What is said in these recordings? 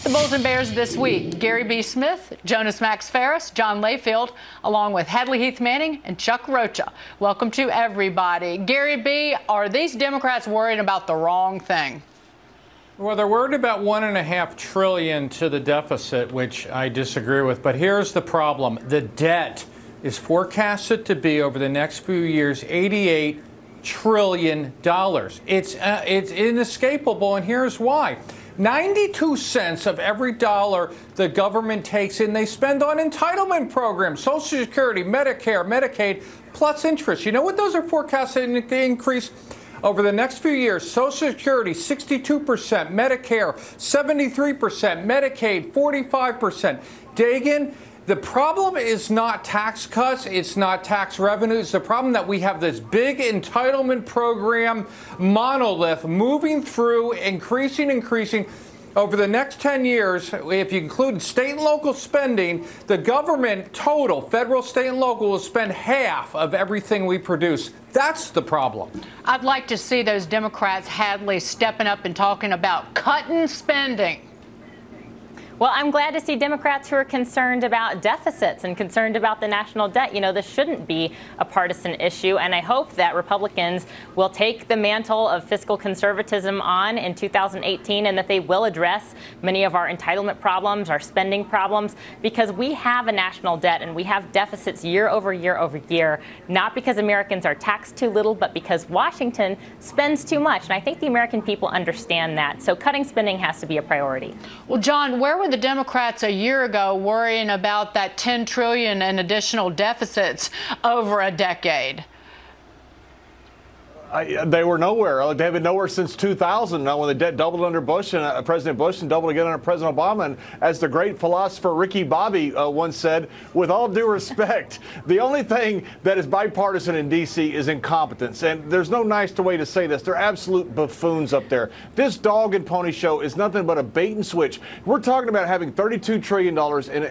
The Bulls and Bears this week: Gary B. Smith, Jonas Max Ferris, John Layfield, along with Hadley Heath Manning and Chuck Rocha. Welcome to everybody. Gary B., are these Democrats worried about the wrong thing? Well, they're worried about $1.5 trillion to the deficit, which I disagree with. But here's the problem. The debt is forecasted to be, over the next few years, $88 trillion. It's inescapable, and here's why. 92 cents of every dollar the government takes in, they spend on entitlement programs, Social Security, Medicare, Medicaid, plus interest. You know what those are forecasted to increase over the next few years? Social Security, 62%, Medicare, 73%, Medicaid, 45%. Dagan, the problem is not tax cuts, it's not tax revenues. The problem that we have this big entitlement program monolith moving through, increasing. Over the next 10 years, if you include state and local spending, the government total, federal, state, and local, will spend half of everything we produce. That's the problem. I'd like to see those Democrats, Hadley, stepping up and talking about cutting spending. Well, I'm glad to see Democrats who are concerned about deficits and concerned about the national debt. You know, this shouldn't be a partisan issue, and I hope that Republicans will take the mantle of fiscal conservatism on in 2018 and that they will address many of our entitlement problems, our spending problems, because we have a national debt and we have deficits year over year, not because Americans are taxed too little, but because Washington spends too much. And I think the American people understand that. So cutting spending has to be a priority. Well, John, where were the Democrats a year ago worrying about that $10 trillion in additional deficits over a decade? They were nowhere. They've been nowhere since 2000, when the debt doubled under Bush and President Bush, and doubled again under President Obama. And as the great philosopher Ricky Bobby once said, with all due respect, the only thing that is bipartisan in D.C. is incompetence. And there's no nice way to say this. They're absolute buffoons up there. This dog and pony show is nothing but a bait and switch. We're talking about having $32 trillion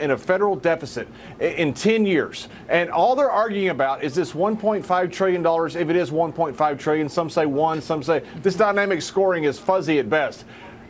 in a federal deficit in 10 years. And all they're arguing about is this $1.5 trillion, if it is $1.5 trillion. Some say one, some say this dynamic scoring is fuzzy at best.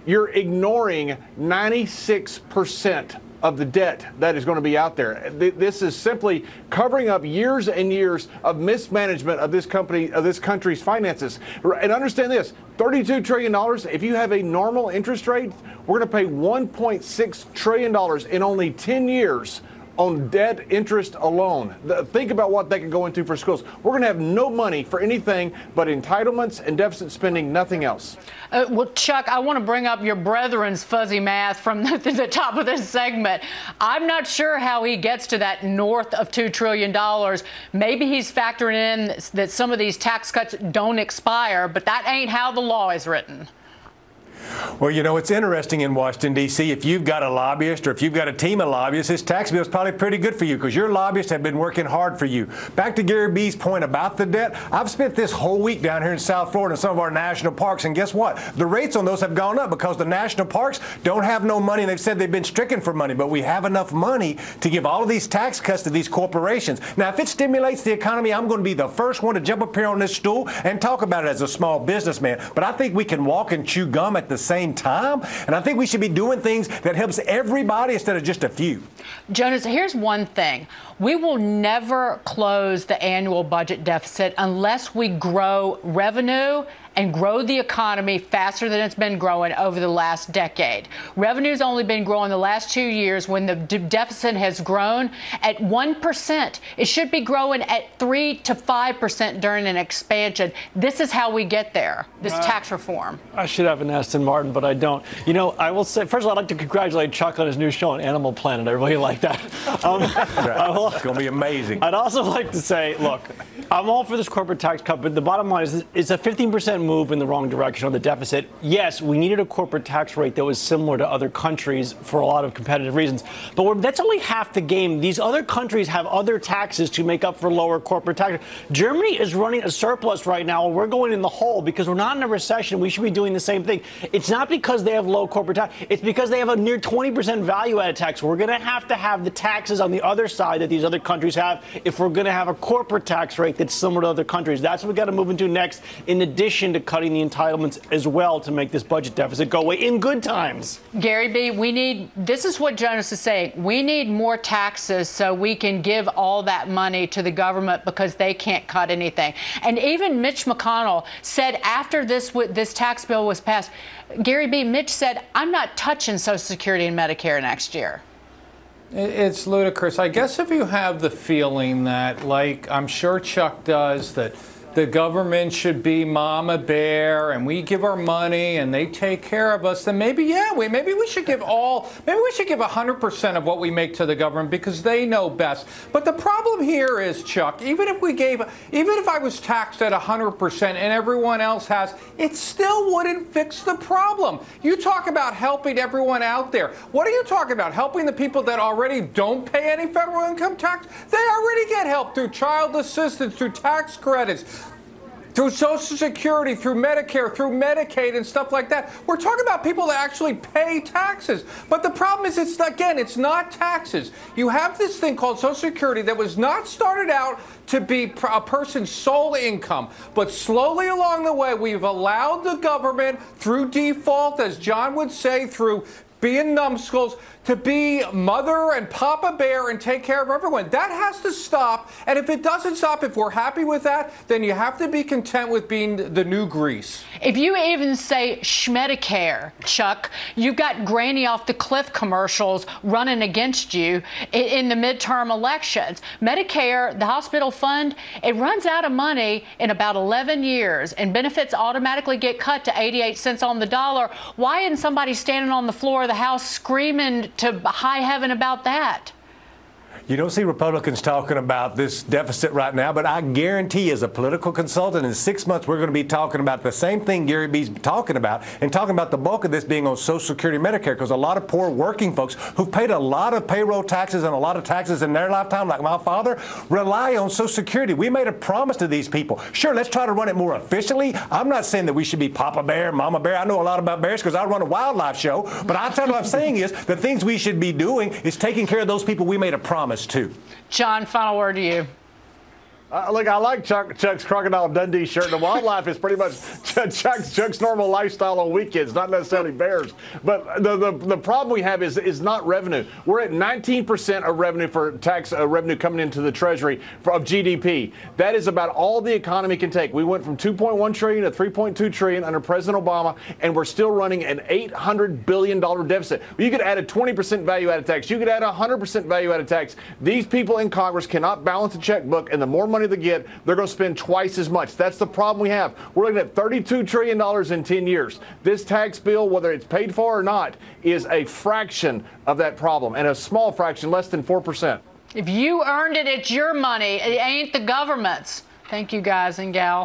You're ignoring 96% of the debt that is going to be out there. This is simply covering up years and years of mismanagement of this country's finances. And understand this, $32 trillion, if you have a normal interest rate, we're going to pay $1.6 trillion in only 10 years on debt interest alone. Think about what they could go into for schools. We're going to have no money for anything but entitlements and deficit spending, nothing else. Well, Chuck, I want to bring up your brethren's fuzzy math from the top of this segment. I'm not sure how he gets to that north of $2 trillion. Maybe he's factoring in that some of these tax cuts don't expire, but that ain't how the law is written. Well, you know, it's interesting in Washington, D.C., if you've got a lobbyist or if you've got a team of lobbyists, this tax bill is probably pretty good for you because your lobbyists have been working hard for you. Back to Gary B's point about the debt, I've spent this whole week down here in South Florida in some of our national parks, and guess what? The rates on those have gone up because the national parks don't have no money, and they've said they've been stricken for money, but we have enough money to give all of these tax cuts to these corporations. Now, if it stimulates the economy, I'm going to be the first one to jump up here on this stool and talk about it as a small businessman, but I think we can walk and chew gum at the same time, and I think we should be doing things that helps everybody instead of just a few. Jonas, here's one thing. We will never close the annual budget deficit unless we grow revenue and grow the economy faster than it's been growing over the last decade. Revenue's only been growing the last 2 years when the deficit has grown at 1%. It should be growing at 3 to 5% during an expansion. This is how we get there, this tax reform. I should have an Aston Martin, but I don't. You know, I will say, first of all, I'd like to congratulate Chuck on his new show on Animal Planet. I really like that. It's going to be amazing. I'd also like to say, look, I'm all for this corporate tax cut, but the bottom line is it's a 15% move in the wrong direction on the deficit. Yes, we needed a corporate tax rate that was similar to other countries for a lot of competitive reasons, but that's only half the game. These other countries have other taxes to make up for lower corporate tax. Germany is running a surplus right now, and we're going in the hole because we're not in a recession. We should be doing the same thing. It's not because they have low corporate tax. It's because they have a near 20% value-added tax. We're going to have the taxes on the other side that these other countries have if we're going to have a corporate tax rate that's similar to other countries. That's what we've got to move into next, in addition into cutting the entitlements as well to make this budget deficit go away in good times. Gary B., this is what Jonas is saying. We need more taxes so we can give all that money to the government because they can't cut anything. And even Mitch McConnell said after this tax bill was passed, Gary B., Mitch said, I'm not touching Social Security and Medicare next year. It's ludicrous. I guess if you have the feeling that, like I'm sure Chuck does, that the government should be mama bear and we give our money and they take care of us, then maybe, maybe we should give 100% of what we make to the government because they know best. But the problem here is, Chuck, even if I was taxed at 100% and everyone else has, it still wouldn't fix the problem. You talk about helping everyone out there. What are you talking about? Helping the people that already don't pay any federal income tax? They already get help through child assistance, through tax credits, through Social Security, through Medicare, through Medicaid and stuff like that. We're talking about people that actually pay taxes. But the problem is, it's not taxes. You have this thing called Social Security that was not started out to be a person's sole income. But slowly along the way, we've allowed the government, through default, as John would say, through being numbskulls, to be mother and papa bear and take care of everyone. That has to stop. And if it doesn't stop, if we're happy with that, then you have to be content with being the new Greece. If you even say Schmedicare, Chuck, you've got Granny off the cliff commercials running against you in the midterm elections. Medicare, the hospital fund, it runs out of money in about 11 years and benefits automatically get cut to 88 cents on the dollar. Why isn't somebody standing on the floor of the House screaming to high heaven about that? You don't see Republicans talking about this deficit right now, but I guarantee as a political consultant in 6 months we're going to be talking about the same thing Gary B's talking about, and talking about the bulk of this being on Social Security and Medicare, because a lot of poor working folks who've paid a lot of payroll taxes and a lot of taxes in their lifetime, like my father, rely on Social Security. We made a promise to these people. Sure, let's try to run it more efficiently. I'm not saying that we should be Papa Bear, Mama Bear. I know a lot about bears because I run a wildlife show, but what I'm saying is the things we should be doing is taking care of those people we made a promise to. John, final word to you. Look, I like Chuck's Crocodile Dundee shirt. The wildlife is pretty much Chuck's normal lifestyle on weekends, not necessarily bears. But the problem we have is not revenue. We're at 19% of revenue for tax revenue coming into the Treasury of GDP. That is about all the economy can take. We went from $2.1 trillion to $3.2 trillion under President Obama, and we're still running an $800 billion deficit. You could add a 20% value-added tax. You could add a 100% value-added tax. These people in Congress cannot balance a checkbook, and the more money they get, they're going to spend twice as much. That's the problem we have. We're looking at $32 trillion in 10 years. This tax bill, whether it's paid for or not, is a fraction of that problem, and a small fraction, less than 4%. If you earned it, it's your money. It ain't the government's. Thank you, guys and gals.